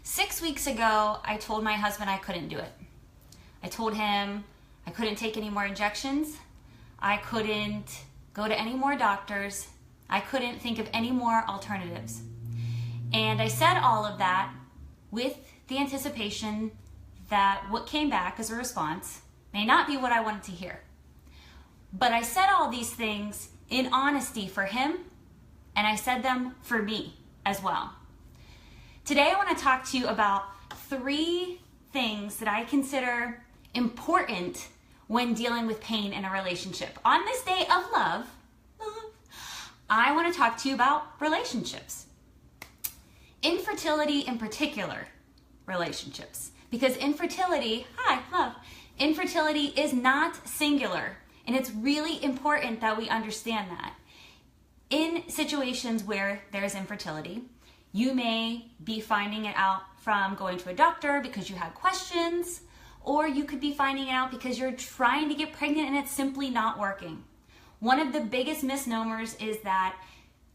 6 weeks ago, I told my husband I couldn't do it. I told him I couldn't take any more injections. I couldn't go to any more doctors. I couldn't think of any more alternatives. And I said all of that with the anticipation that what came back as a response may not be what I wanted to hear. But I said all these things in honesty for him, and I said them for me as well. Today I want to talk to you about 3 things that I consider important when dealing with pain in a relationship. On this day of love, I want to talk to you about relationships. Infertility in particular, relationships. Because infertility is not singular. And it's really important that we understand that. In situations where there is infertility, you may be finding it out from going to a doctor because you had questions, or you could be finding it out because you're trying to get pregnant and it's simply not working. One of the biggest misnomers is that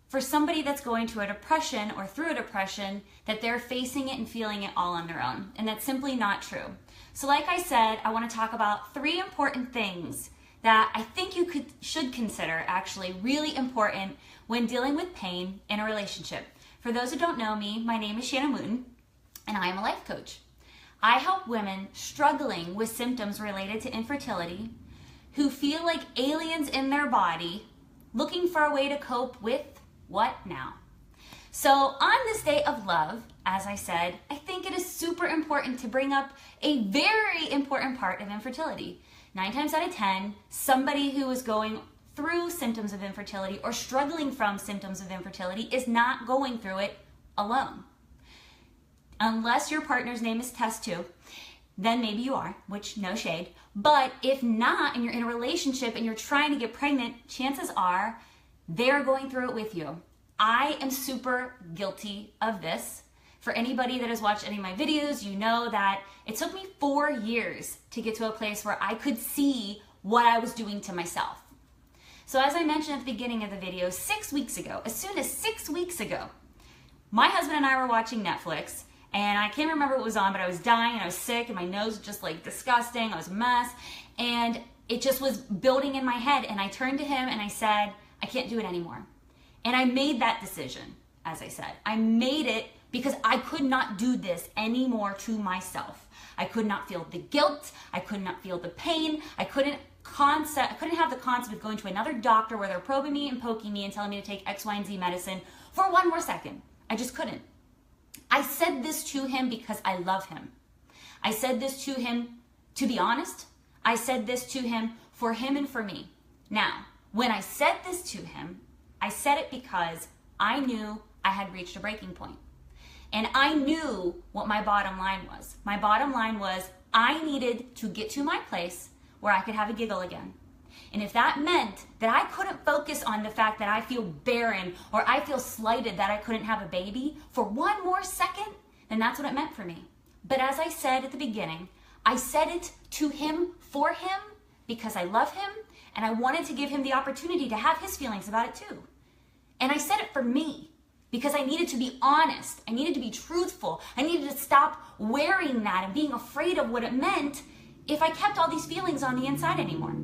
for somebody that's going to a depression or through a depression, that they're facing it and feeling it all on their own. And that's simply not true. So like I said, I want to talk about 3 important things that I think you should consider actually really important when dealing with pain in a relationship. For those who don't know me, my name is Shannon Wooten, and I am a life coach. I help women struggling with symptoms related to infertility who feel like aliens in their body, looking for a way to cope with what now? So on this day of love, as I said, I think it is super important to bring up a very important part of infertility. 9 times out of 10, somebody who is going through symptoms of infertility or struggling from symptoms of infertility is not going through it alone. Unless your partner's name is test 2, then maybe you are, which no shade. But if not, and you're in a relationship and you're trying to get pregnant, chances are they're going through it with you. I am super guilty of this. For anybody that has watched any of my videos, you know that it took me 4 years to get to a place where I could see what I was doing to myself. So as I mentioned at the beginning of the video, 6 weeks ago, as soon as 6 weeks ago, my husband and I were watching Netflix, and I can't remember what was on, but I was dying and I was sick and my nose was just like disgusting. I was a mess, and it just was building in my head, and I turned to him and I said, I can't do it anymore. And I made that decision, as I said. I made it because I could not do this anymore to myself. I could not feel the guilt. I could not feel the pain. I couldn't have the concept of going to another doctor where they're probing me and poking me and telling me to take X, Y, and Z medicine for 1 more second. I just couldn't. I said this to him because I love him. I said this to him, to be honest, I said this to him for him and for me. Now, when I said this to him, I said it because I knew I had reached a breaking point. And I knew what my bottom line was. My bottom line was I needed to get to my place where I could have a giggle again. And if that meant that I couldn't focus on the fact that I feel barren or I feel slighted that I couldn't have a baby for 1 more second, then that's what it meant for me. But as I said at the beginning, I said it to him for him because I love him and I wanted to give him the opportunity to have his feelings about it too. And I said it for me because I needed to be honest. I needed to be truthful. I needed to stop wearing that and being afraid of what it meant if I kept all these feelings on the inside anymore.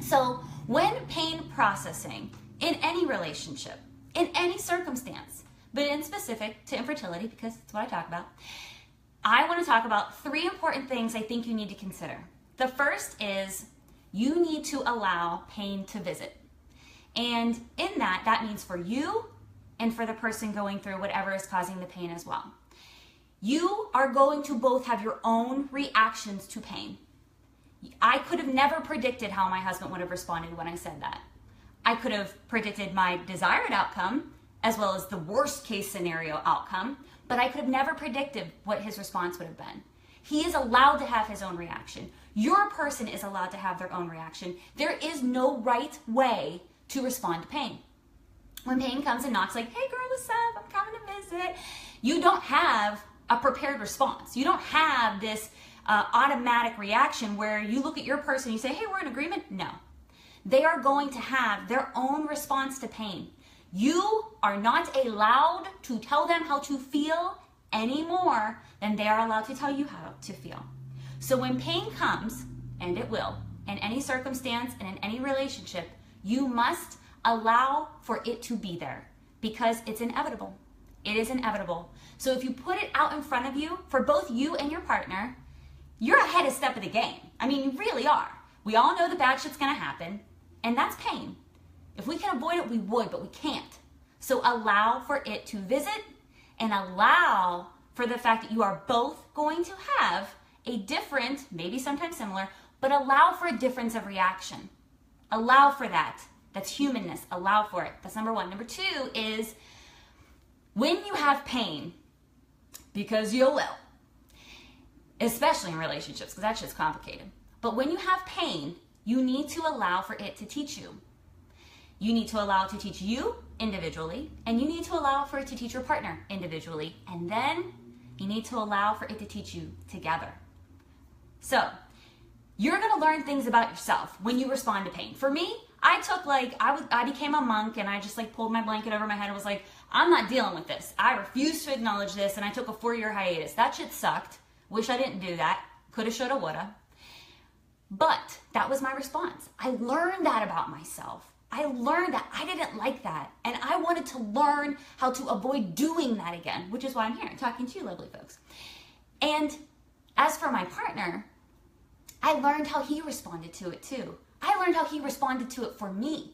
So when pain processing in any relationship, in any circumstance, but in specific to infertility, because that's what I talk about, I want to talk about 3 important things I think you need to consider. The first is you need to allow pain to visit. And in that means for you and for the person going through whatever is causing the pain as well. You are going to both have your own reactions to pain. I could have never predicted how my husband would have responded when I said that. I could have predicted my desired outcome as well as the worst case scenario outcome, but I could have never predicted what his response would have been. He is allowed to have his own reaction. Your person is allowed to have their own reaction. There is no right way to respond to pain. When pain comes and knocks like, hey girl, what's up? I'm coming to visit. You don't have a prepared response. You don't have this automatic reaction where you look at your person and you say, hey, we're in agreement. No. They are going to have their own response to pain. You are not allowed to tell them how to feel any more than they are allowed to tell you how to feel. So when pain comes, and it will, in any circumstance and in any relationship, you must allow for it to be there because it's inevitable. It is inevitable. So if you put it out in front of you for both you and your partner, you're ahead a step of the game. I mean, you really are. We all know the bad shit's gonna happen, and that's pain. If we can avoid it, we would, but we can't. So allow for it to visit and allow for the fact that you are both going to have a different, maybe sometimes similar, but allow for a difference of reaction. Allow for that. That's humanness. Allow for it. That's number one. Number two is when you have pain, because you will, especially in relationships, because that shit's complicated. But when you have pain, you need to allow for it to teach you. You need to allow it to teach you individually, and you need to allow for it to teach your partner individually, and then you need to allow for it to teach you together. So, you're gonna learn things about yourself when you respond to pain. For me, I became a monk and I just pulled my blanket over my head and was like, I'm not dealing with this. I refuse to acknowledge this, and I took a 4-year hiatus. That shit sucked. Wish I didn't do that. Coulda, shoulda, woulda. But that was my response. I learned that about myself. I learned that I didn't like that, and I wanted to learn how to avoid doing that again, which is why I'm here talking to you lovely folks. And as for my partner, I learned how he responded to it too. I learned how he responded to it for me.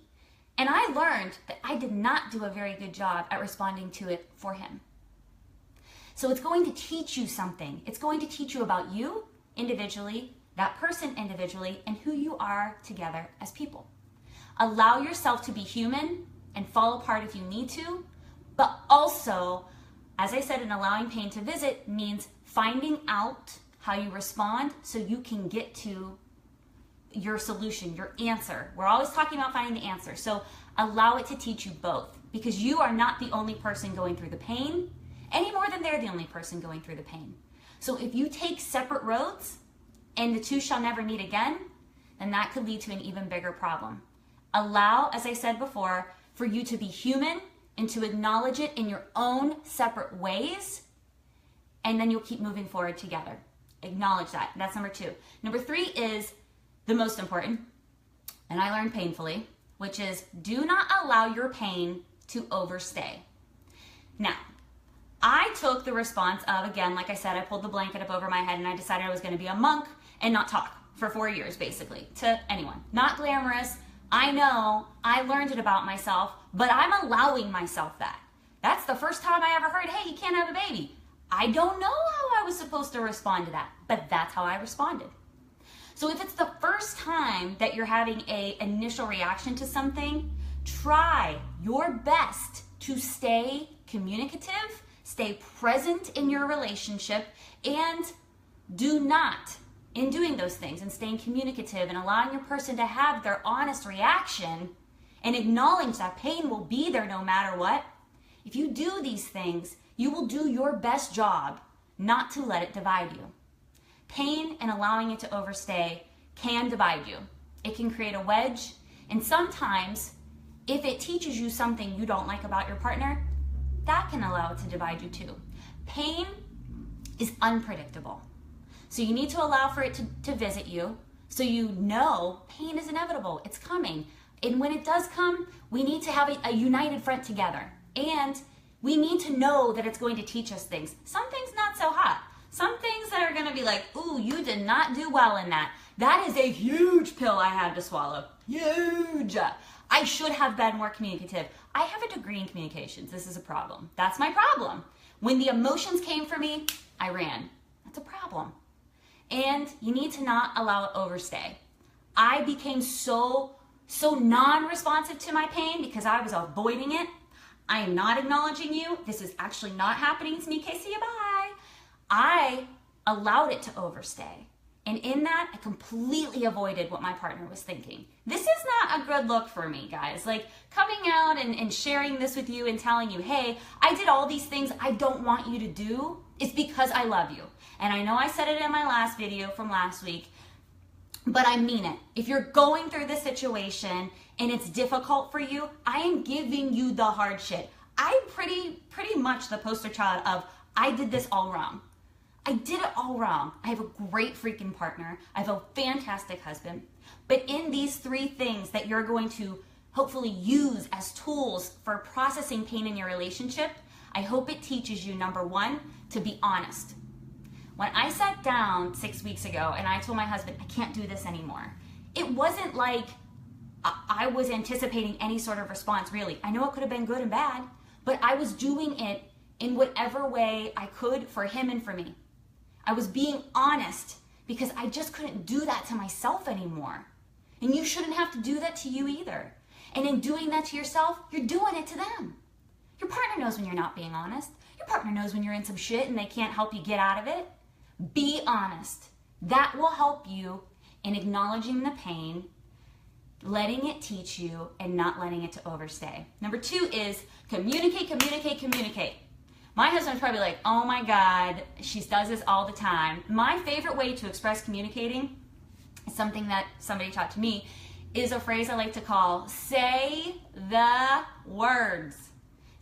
And I learned that I did not do a very good job at responding to it for him. So it's going to teach you something. It's going to teach you about you individually, that person individually, and who you are together as people. Allow yourself to be human and fall apart if you need to, but also, as I said, in allowing pain to visit means finding out how you respond so you can get to your solution, your answer. We're always talking about finding the answer. So allow it to teach you both, because you are not the only person going through the pain any more than they're the only person going through the pain. So if you take separate roads and the two shall never meet again, then that could lead to an even bigger problem. Allow, as I said before, for you to be human and to acknowledge it in your own separate ways, and then you'll keep moving forward together. Acknowledge that. That's number two. Number three is the most important, and I learned painfully, which is do not allow your pain to overstay. Now, I took the response of, again, like I said, I pulled the blanket up over my head and I decided I was going to be a monk and not talk for 4 years, basically, to anyone. Not glamorous. I know, I learned it about myself, but I'm allowing myself that. That's the first time I ever heard, hey, you can't have a baby. I don't know how I was supposed to respond to that, but that's how I responded. So if it's the first time that you're having an initial reaction to something, try your best to stay communicative, stay present in your relationship, and do not, in doing those things and staying communicative and allowing your person to have their honest reaction and acknowledge that pain will be there no matter what, if you do these things, you will do your best job not to let it divide you. Pain and allowing it to overstay can divide you. It can create a wedge, and sometimes if it teaches you something you don't like about your partner, that can allow it to divide you too. Pain is unpredictable. So you need to allow for it to visit you so you know pain is inevitable. It's coming. And when it does come, we need to have a united front together. And we need to know that it's going to teach us things. Some things not so hot. Some things that are going to be like, ooh, you did not do well in that. That is a huge pill I had to swallow. Huge. I should have been more communicative. I have a degree in communications. This is a problem. That's my problem. When the emotions came for me, I ran. That's a problem. And you need to not allow it overstay. I became so non-responsive to my pain because I was avoiding it. I am not acknowledging you. This is actually not happening to me. Casey, bye. I allowed it to overstay. And in that, I completely avoided what my partner was thinking. This is not a good look for me, guys. Like, coming out and sharing this with you and telling you, hey, I did all these things I don't want you to do, is because I love you. And I know I said it in my last video from last week, but I mean it. If you're going through this situation and it's difficult for you, I am giving you the hard shit. I'm pretty much the poster child of I did this all wrong. I did it all wrong. I have a great freaking partner. I have a fantastic husband. But in these 3 things that you're going to hopefully use as tools for processing pain in your relationship, I hope it teaches you, number 1, to be honest. When I sat down 6 weeks ago and I told my husband, I can't do this anymore, it wasn't like I was anticipating any sort of response, really. I know it could have been good and bad, but I was doing it in whatever way I could for him and for me. I was being honest because I just couldn't do that to myself anymore. And you shouldn't have to do that to you either. And in doing that to yourself, you're doing it to them. Your partner knows when you're not being honest. Your partner knows when you're in some shit and they can't help you get out of it. Be honest. That will help you in acknowledging the pain, letting it teach you, and not letting it to overstay. Number 2 is communicate, communicate, communicate. My husband's probably like, oh my God, she does this all the time. My favorite way to express communicating is something that somebody taught to me, is a phrase I like to call, say the words.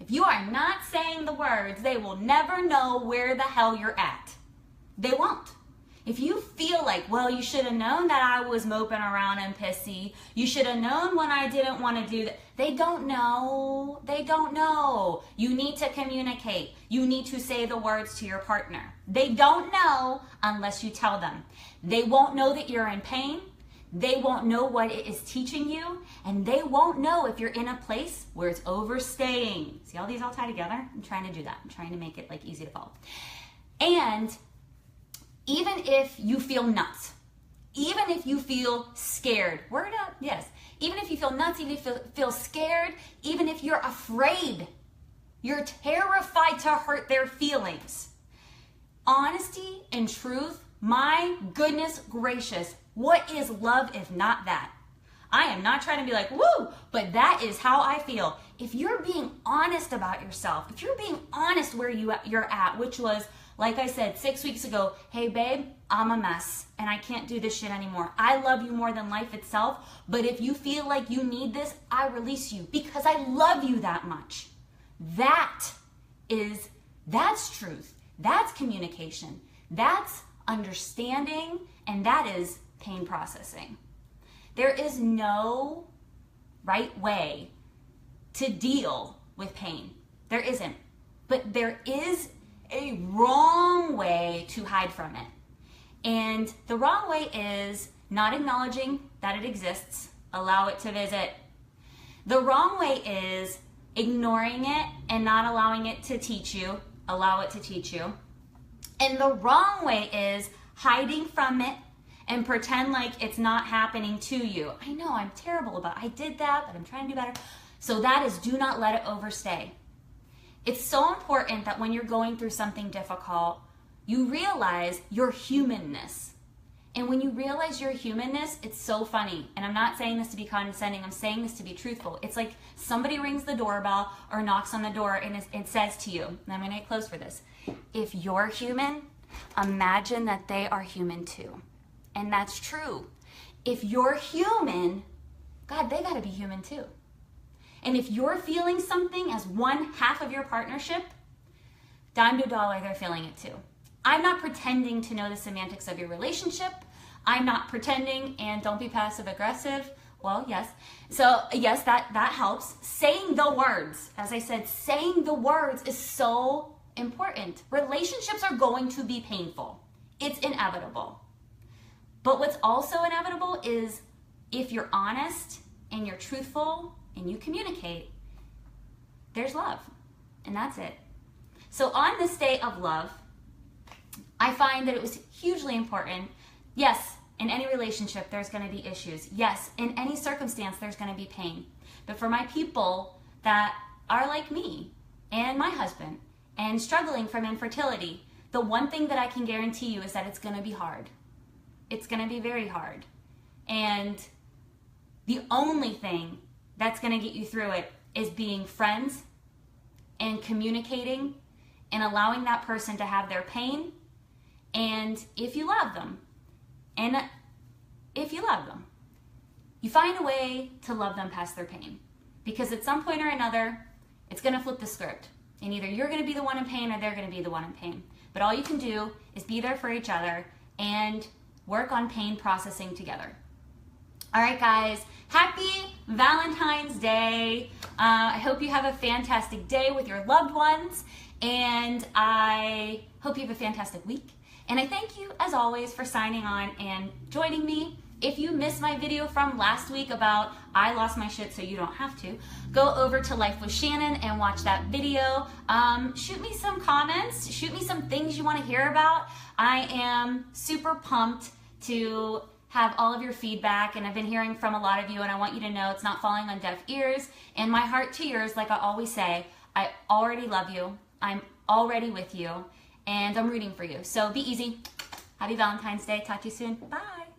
If you are not saying the words, they will never know where the hell you're at. They won't. If you feel like, well, you should have known that I was moping around and pissy, you should have known when I didn't want to do that. They don't know. They don't know. You need to communicate. You need to say the words to your partner. They don't know unless you tell them. They won't know that you're in pain. They won't know what it is teaching you. And they won't know if you're in a place where it's overstaying. See how these all tie together? I'm trying to do that. I'm trying to make it like easy to follow. And even if you feel nuts, even if you feel scared, word up, yes. Even if you feel nuts, even if you feel scared, even if you're afraid, you're terrified to hurt their feelings. Honesty and truth, my goodness gracious, what is love if not that? I am not trying to be like, woo, but that is how I feel. If you're being honest about yourself, if you're being honest where you're at, which was, like I said, 6 weeks ago, hey babe, I'm a mess and I can't do this shit anymore. I love you more than life itself, but if you feel like you need this, I release you because I love you that much. That's truth. That's communication. That's understanding, and that is pain processing. There is no right way to deal with pain. There isn't. But there is a wrong way to hide from it. And the wrong way is not acknowledging that it exists, allow it to visit. The wrong way is ignoring it and not allowing it to teach you, allow it to teach you. And the wrong way is hiding from it and pretend like it's not happening to you. I know, I'm terrible about it. I did that, but I'm trying to do better. So that is, do not let it overstay. It's so important that when you're going through something difficult, you realize your humanness. And when you realize your humanness, it's so funny. And I'm not saying this to be condescending. I'm saying this to be truthful. It's like somebody rings the doorbell or knocks on the door and it says to you, and I'm going to get close for this, if you're human, imagine that they are human too. And that's true. If you're human, God, they got to be human too. And if you're feeling something as one half of your partnership, dime to a dollar, they're feeling it too. I'm not pretending to know the semantics of your relationship. I'm not pretending, and don't be passive aggressive. Well, yes. So yes, that helps. Saying the words, as I said, saying the words is so important. Relationships are going to be painful. It's inevitable. But what's also inevitable is if you're honest and you're truthful and you communicate, there's love. And that's it. So on this day of love, I find that it was hugely important. Yes, in any relationship, there's going to be issues. Yes, in any circumstance, there's going to be pain. But for my people that are like me and my husband and struggling from infertility, the one thing that I can guarantee you is that it's going to be hard. It's going to be very hard. And the only thing that's going to get you through it is being friends and communicating and allowing that person to have their pain. And if you love them, you find a way to love them past their pain. Because at some point or another, it's going to flip the script. And either you're going to be the one in pain or they're going to be the one in pain. But all you can do is be there for each other and work on pain processing together. All right, guys, happy Valentine's Day. I hope you have a fantastic day with your loved ones, and I hope you have a fantastic week. And I thank you, as always, for signing on and joining me. If you missed my video from last week about I lost my shit so you don't have to, go over to Life with Shannon and watch that video. Shoot me some comments, shoot me some things you want to hear about. I am super pumped to have all of your feedback, and I've been hearing from a lot of you, and I want you to know it's not falling on deaf ears. And my heart to yours, like I always say, I already love you. I'm already with you, and I'm rooting for you. So be easy. Happy Valentine's Day. Talk to you soon. Bye.